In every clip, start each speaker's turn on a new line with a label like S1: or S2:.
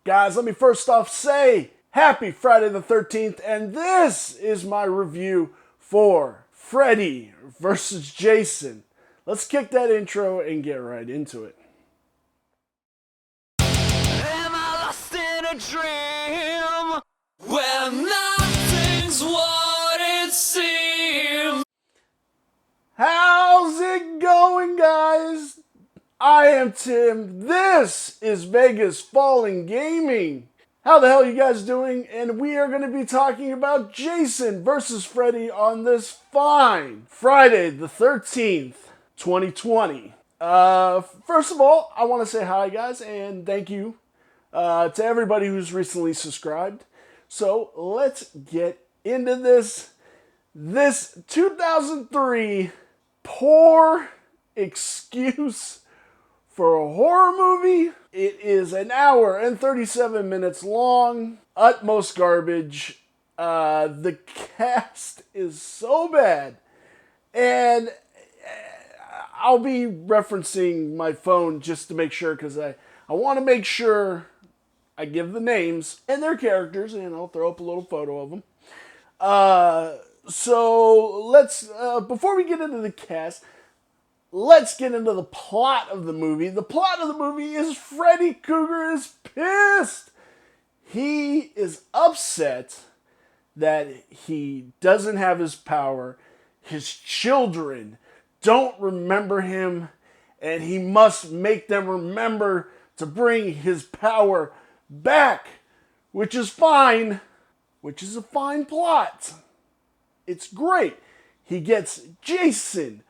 S1: Guys, let me first off say happy Friday the 13th, and this is my review for Freddy versus Jason. Let's kick that intro and get right into it.
S2: Am I lost in a dream where nothing's what it seems?
S1: How's it going, guys? I am Tim. This is vegasfallengaming. How the hell are you guys doing? And we are going to be talking about Jason versus Freddy on this fine Friday the 13th, 2020. First of all, I want to say hi, guys, and thank you to everybody who's recently subscribed. So let's get into this. This 2003 poor excuse for a horror movie. It is an hour and 37 minutes long. Utmost garbage. The cast is so bad. And I'll be referencing my phone just to make sure, because I want to make sure I give the names and their characters, and I'll throw up a little photo of them. So let's, before we get into the cast, let's get into the plot of the movie. The plot of the movie is Freddy Krueger is pissed. He is upset that he doesn't have his power. His children don't remember him, and he must make them remember to bring his power back, which is fine, which is a fine plot. It's great. He gets Jason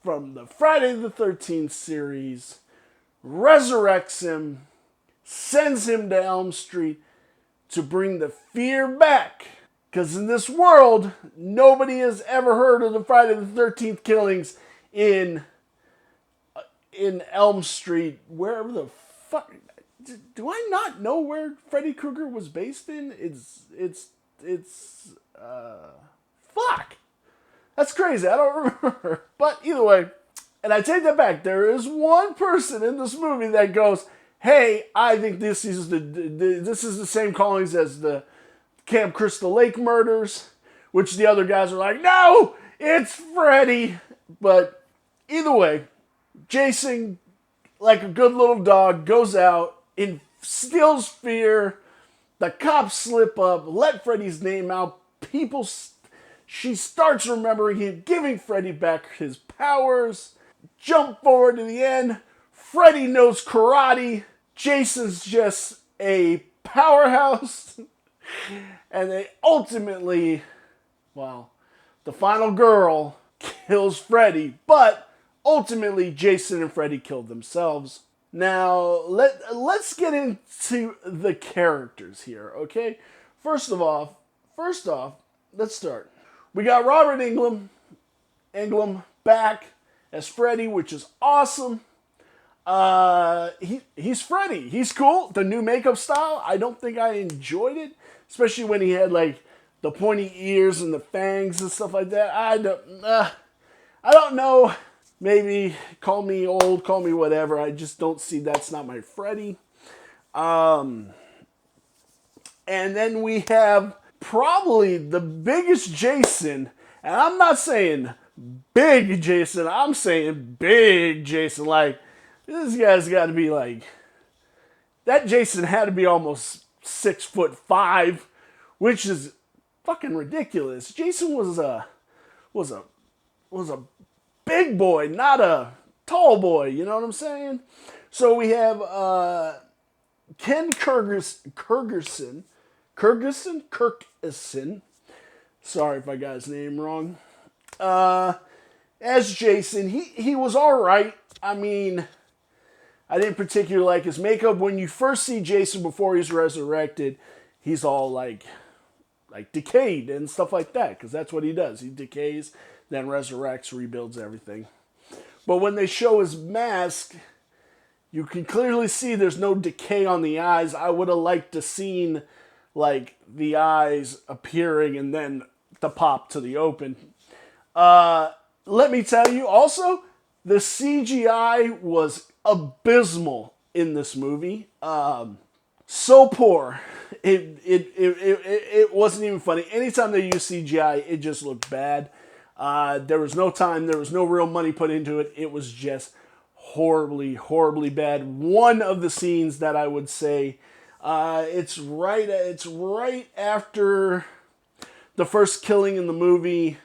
S1: from the Friday the 13th series, resurrects him, sends him to Elm Street to bring the fear back. Because in this world, nobody has ever heard of the Friday the 13th killings in Elm Street, wherever the fuck. Do I not know where Freddy Krueger was based in? Fuck. That's crazy. I don't remember. But either way, and I take that back. There is one person in this movie that goes, "Hey, I think this is the same callings as the Camp Crystal Lake murders," which the other guys are like, "No, it's Freddy." But either way, Jason, like a good little dog, goes out, instills fear. The cops slip up, let Freddy's name out. She starts remembering him, giving Freddy back his powers. Jump forward to the end. Freddy knows karate. Jason's just a powerhouse. And they ultimately, well, the final girl kills Freddy. But ultimately, Jason and Freddy killed themselves. Now, let's get into the characters here, okay? First off, let's start. We got Robert Englund back as Freddy, which is awesome. He's Freddy. He's cool. The new makeup style, I don't think I enjoyed it, especially when he had like the pointy ears and the fangs and stuff like that. I don't know. Maybe call me old, call me whatever. I just don't see that's not my Freddy. And then we have probably the biggest Jason, and I'm not saying big Jason, I'm saying big Jason. Like, this guy's got to be like, that Jason had to be almost 6'5", which is fucking ridiculous. Jason was a big boy, not a tall boy, you know what I'm saying? So we have Ken Kirkison. Sorry if I got his name wrong. As Jason, he was alright. I mean, I didn't particularly like his makeup. When you first see Jason before he's resurrected, he's all like decayed and stuff like that, because that's what he does. He decays, then resurrects, rebuilds everything. But when they show his mask, you can clearly see there's no decay on the eyes. I would have liked to seen like the eyes appearing and then the pop to the open. Let me tell you also, the CGI was abysmal in this movie. so poor. It wasn't even funny. Anytime they used CGI, it just looked bad. There was no time. There was no real money put into it. It was just horribly, horribly bad. One of the scenes that I would say, it's right after the first killing in the movie.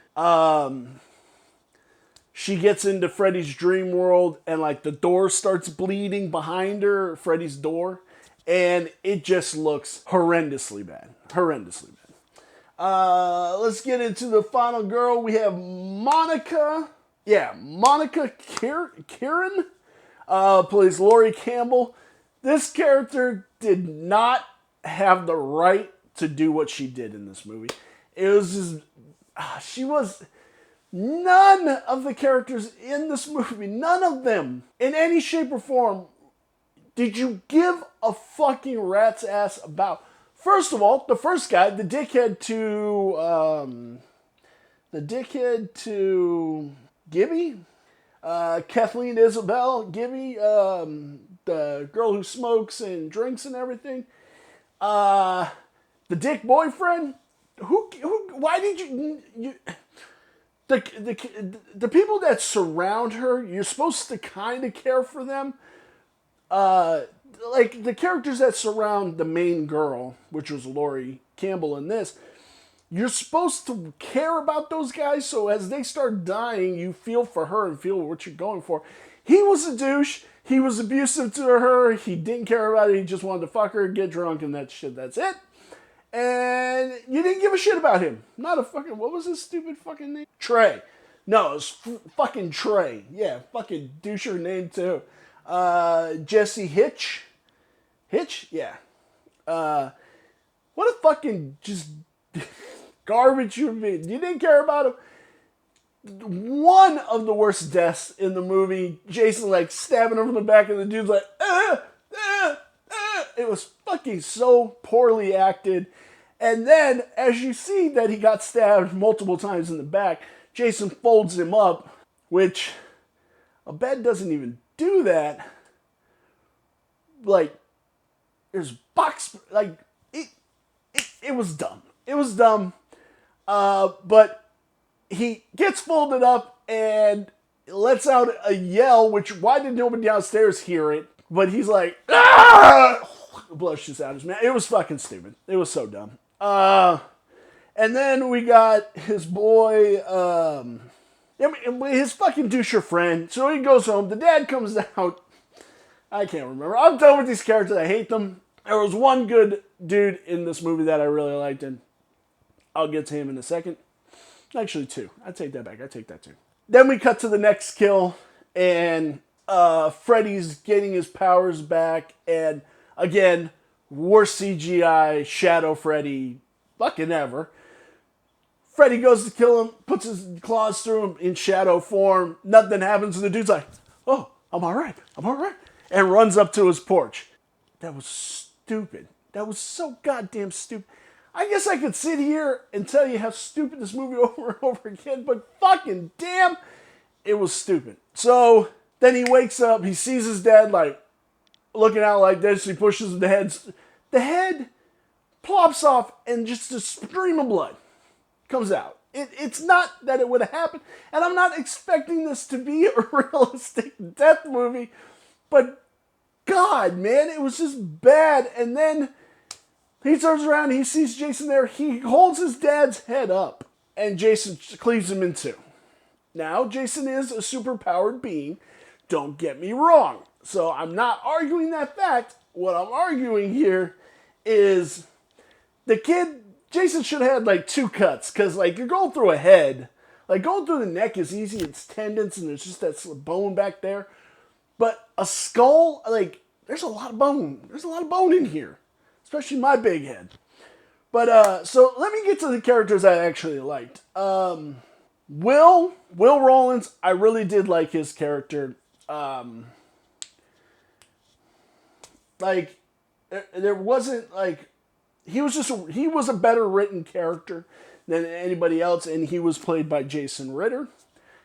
S1: She gets into Freddy's dream world, and like the door starts bleeding behind her, Freddy's door, and it just looks horrendously bad. Horrendously bad. Let's get into the final girl. We have Monica. Yeah, Monica Kieran plays Laurie Campbell. This character did not have the right to do what she did in this movie. It was just, she was, none of the characters in this movie, none of them, in any shape or form, did you give a fucking rat's ass about. First of all, the first guy, the dickhead to Gibby, Kathleen Isabelle Gibby, the girl who smokes and drinks and everything, the dick boyfriend. Why did you the people that surround her, you're supposed to kind of care for them. Like the characters that surround the main girl, which was Laurie Campbell in this, you're supposed to care about those guys, so as they start dying, you feel for her and feel what you're going for. He was a douche. He was abusive to her. He didn't care about it. He just wanted to fuck her, get drunk, and that shit. That's it. And you didn't give a shit about him. Not a fucking, what was his stupid fucking name? Trey. No, it was fucking Trey. Yeah, fucking doucher name too. Jesse Hitch. Hitch? Yeah. What a fucking just garbage human being. You didn't care about him. One of the worst deaths in the movie. Jason like stabbing him from the back, and the dude's like, It was fucking so poorly acted. And then, as you see that he got stabbed multiple times in the back, Jason folds him up, which a bed doesn't even do that. Like, there's box, like, it was dumb. It was dumb. But he gets folded up and lets out a yell, which, why did nobody downstairs hear it? But he's like, ah! Blood shoots out his mouth. It was fucking stupid. It was so dumb. And then we got his boy, his fucking doucher friend. So he goes home. The dad comes out. I can't remember. I'm done with these characters. I hate them. There was one good dude in this movie that I really liked, and I'll get to him in a second. Actually, two. I take that back. I take that too. Then we cut to the next kill, and Freddy's getting his powers back, and again, worst CGI Shadow Freddy fucking ever. Freddy goes to kill him, puts his claws through him in shadow form. Nothing happens, and the dude's like, oh, I'm all right, and runs up to his porch. That was stupid. That was so goddamn stupid. I guess I could sit here and tell you how stupid this movie over and over again, but fucking damn, it was stupid. So then he wakes up, he sees his dad like looking out like this, he pushes the head. The head plops off and just a stream of blood comes out. It's not that it would have happened, and I'm not expecting this to be a realistic death movie, but God, man, it was just bad. And then he turns around, he sees Jason there, he holds his dad's head up, and Jason cleaves him in two. Now, Jason is a superpowered being, don't get me wrong. So I'm not arguing that fact. What I'm arguing here is the kid, Jason should have had like two cuts, because like you're going through a head. Like going through the neck is easy, it's tendons, and there's just that bone back there. But a skull, like, there's a lot of bone. There's a lot of bone in here. Especially my big head. But, so let me get to the characters I actually liked. Will Rollins, I really did like his character. Like, there wasn't, like, he was a better written character than anybody else, and he was played by Jason Ritter.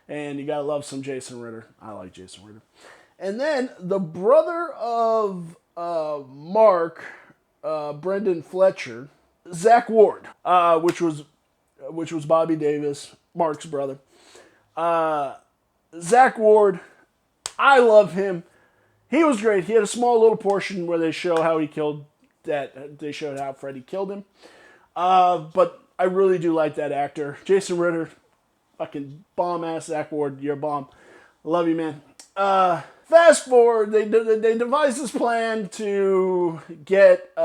S1: And you gotta love some Jason Ritter. I like Jason Ritter. And then the brother of Mark, Brendan Fletcher, Zach Ward, which was Bobby Davis, Mark's brother. Zach Ward, I love him. He was great. He had a small little portion where they show how he killed that. They showed how Freddy killed him. But I really do like that actor. Jason Ritter, fucking bomb-ass Zach Ward, you're a bomb. Love you, man. Fast forward, they devised this plan to get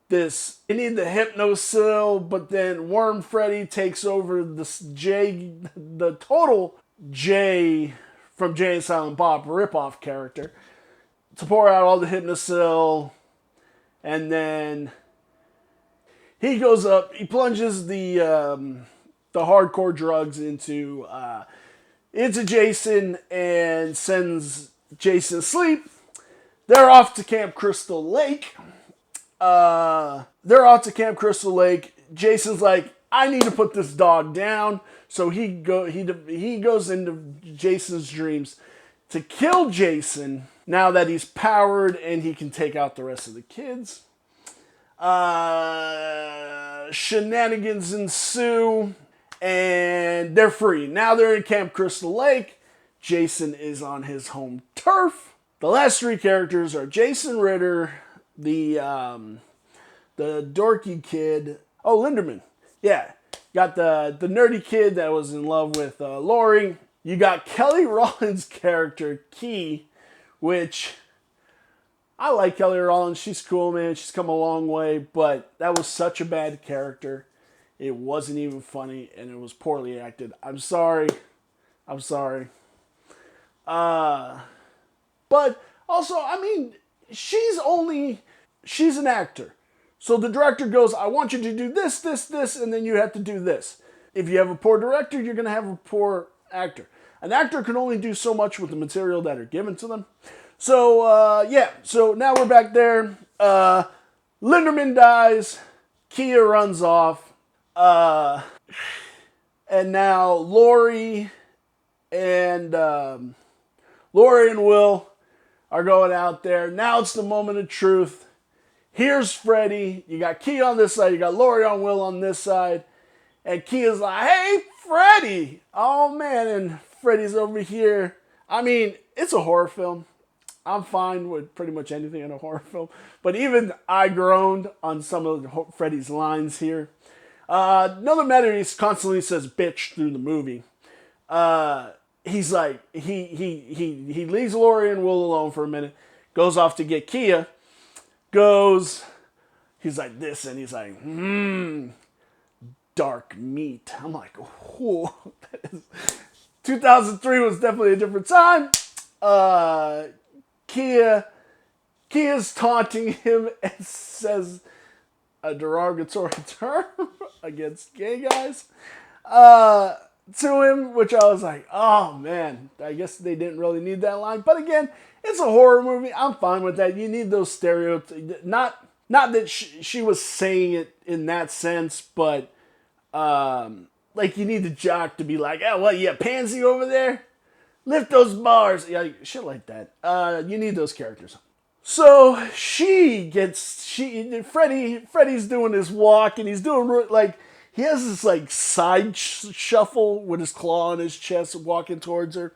S1: this. They need the Hypnosil, but then Worm Freddy takes over the total Jay from Jay and Silent Bob ripoff character to pour out all the Hypnosil, and then he goes up, he plunges the hardcore drugs into Jason and sends Jason to sleep. They're off to Camp Crystal Lake. Jason's like, I need to put this dog down. So he goes into Jason's dreams to kill Jason now that he's powered and he can take out the rest of the kids. Shenanigans ensue and they're free. Now they're in Camp Crystal Lake. Jason is on his home turf. The last three characters are Jason Ritter, the dorky kid. Oh, Linderman. Yeah. Got the nerdy kid that was in love with Lori. You got Kelly Rollins' character, Key, which I like Kelly Rollins. She's cool, man. She's come a long way, but that was such a bad character. It wasn't even funny, and it was poorly acted. I'm sorry. But also, I mean, she's an actor. So the director goes, I want you to do this, and then you have to do this. If you have a poor director, you're going to have a poor actor. An actor can only do so much with the material that are given to them. So, yeah. So now we're back there. Linderman dies. Kia runs off. And now Lori and Will are going out there. Now it's the moment of truth. Here's Freddy. You got Kia on this side. You got Lori on Will on this side. And Kia's like, hey, Freddy. Oh, man. And Freddy's over here. I mean, it's a horror film. I'm fine with pretty much anything in a horror film. But even I groaned on some of Freddy's lines here. Another matter, he constantly says bitch through the movie. He's like, he leaves Lori and Will alone for a minute. Goes off to get Kia. He's like this, and he's like, dark meat. I'm like, whoa. 2003 was definitely a different time. Kia's taunting him and says a derogatory term against gay guys to him, which I was like, oh man, I guess they didn't really need that line. But again, it's a horror movie. I'm fine with that. You need those stereotypes. Not that she was saying it in that sense, but like you need the jock to be like, oh, what, you a pansy over there? Lift those bars. Yeah, shit like that. You need those characters. So Freddy's doing his walk, and he's doing like, he has this like side shuffle with his claw on his chest walking towards her.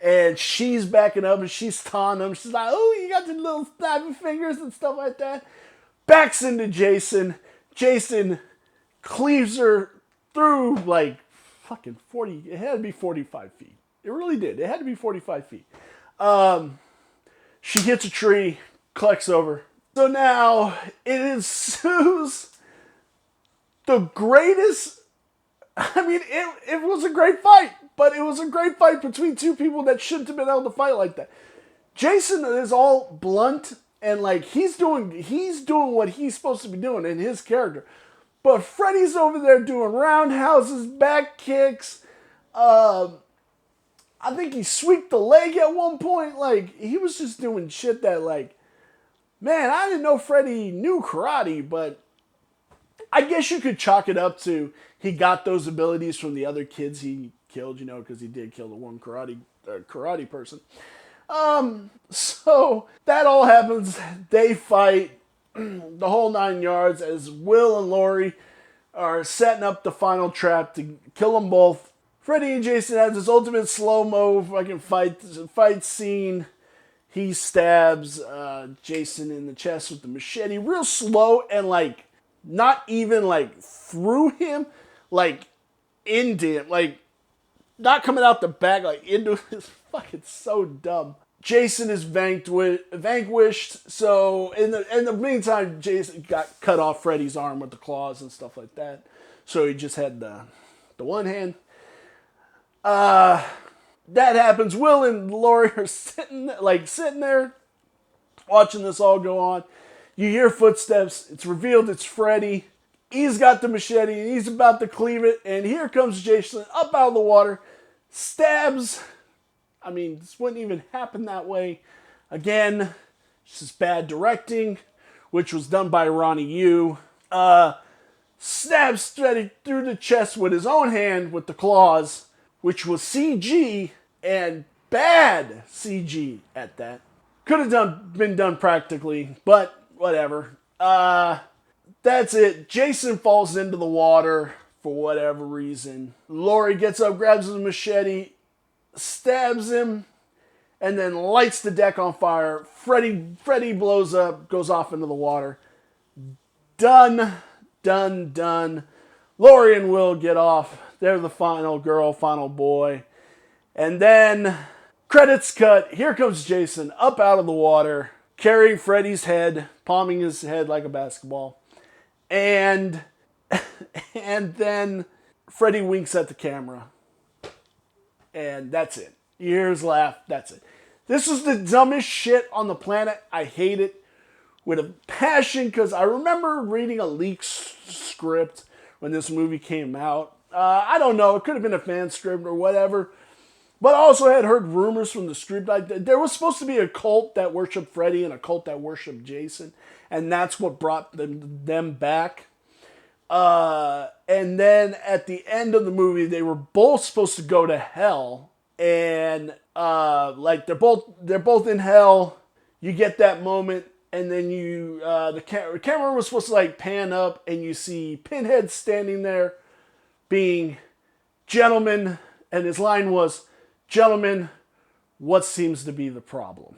S1: And she's backing up and she's taunting him. She's like, oh, you got the little snappy fingers and stuff like that. Backs into Jason. Jason cleaves her through like fucking 40. It had to be 45 feet. It really did. It had to be 45 feet. She hits a tree, collects over. So now it ensues the greatest. I mean, it was a great fight. But it was a great fight between two people that shouldn't have been able to fight like that. Jason is all blunt and like he's doing what he's supposed to be doing in his character. But Freddy's over there doing roundhouses, back kicks. I think he sweeped the leg at one point. Like, he was just doing shit that, like, man, I didn't know Freddy knew karate, but I guess you could chalk it up to he got those abilities from the other kids he killed, because he did kill the one karate person. So that all happens. They fight. the whole 9 yards as Will and Laurie are setting up the final trap to kill them both. Freddy and Jason has this ultimate slow-mo fucking fight scene. He stabs Jason in the chest with the machete real slow and like not even like through him, like into him, like not coming out the back, like into his fucking so dumb. Jason is vanquished, so in the meantime, Jason got cut off Freddy's arm with the claws and stuff like that. So he just had the one hand. That happens. Will and Laurie are sitting there, watching this all go on. You hear footsteps. It's revealed it's Freddy. He's got the machete and he's about to cleave it. And here comes Jason up out of the water, stabs. I mean, this wouldn't even happen that way. Again, this is bad directing, which was done by Ronnie Yu. Stabs Freddy through the chest with his own hand with the claws, which was CG and bad CG at that. Could have been done practically, but whatever. That's it. Jason falls into the water for whatever reason. Laurie gets up, grabs his machete, stabs him, and then lights the deck on fire. Freddy blows up, goes off into the water. Done. Laurie and Will get off. They're the final girl, final boy. And then, credits cut. Here comes Jason up out of the water, carrying Freddy's head, palming his head like a basketball. And then Freddy winks at the camera. And that's it. You hear his laugh. That's it. This is the dumbest shit on the planet. I hate it with a passion because I remember reading a leaked script when this movie came out. I don't know. It could have been a fan script or whatever. But I also had heard rumors from the script. There was supposed to be a cult that worshipped Freddy and a cult that worshipped Jason. And that's what brought them back. And then at the end of the movie, they were both supposed to go to hell. And like they're both in hell. You get that moment. And then the camera was supposed to like pan up. And you see Pinhead standing there being, "Gentlemen," and his line was, "Gentlemen, what seems to be the problem?"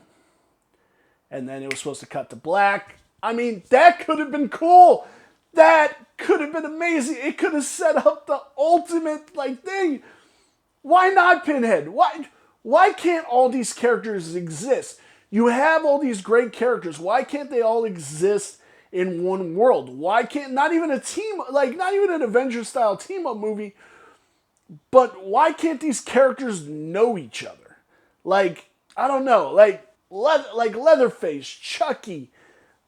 S1: And then it was supposed to cut to black. I mean, that could have been cool. That could have been amazing. It could have set up the ultimate like thing. Why not Pinhead? Why can't all these characters exist? You have all these great characters. Why can't they all exist in one world? Why can't, not even an Avengers style team up movie, but why can't these characters know each other? Like, I don't know, like Leatherface, Chucky,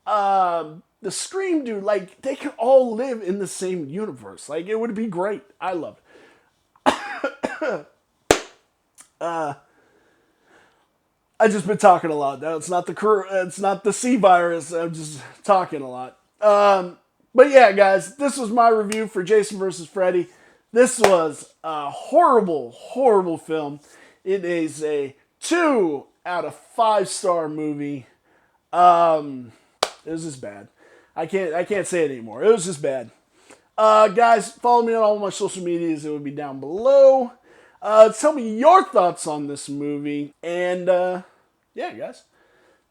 S1: the Scream dude, like they can all live in the same universe. Like, it would be great. I love it. I just been talking a lot. It's not the C virus. I'm just talking a lot. But yeah, guys, this was my review for Jason vs. Freddy. This was a horrible, horrible film. It is a 2 out of 5-star movie. It was just bad. I can't say it anymore. It was just bad. Guys, follow me on all my social medias. It would be down below. Tell me your thoughts on this movie. And yeah, guys,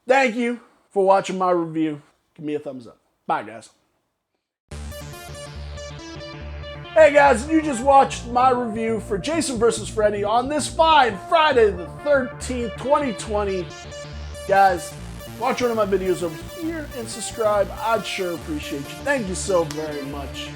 S1: thank you for watching my review. Give me a thumbs up. Bye, guys. Hey guys, you just watched my review for Jason vs. Freddy on this fine Friday the 13th, 2020. Guys, watch one of my videos over here and subscribe. I'd sure appreciate you. Thank you so very much.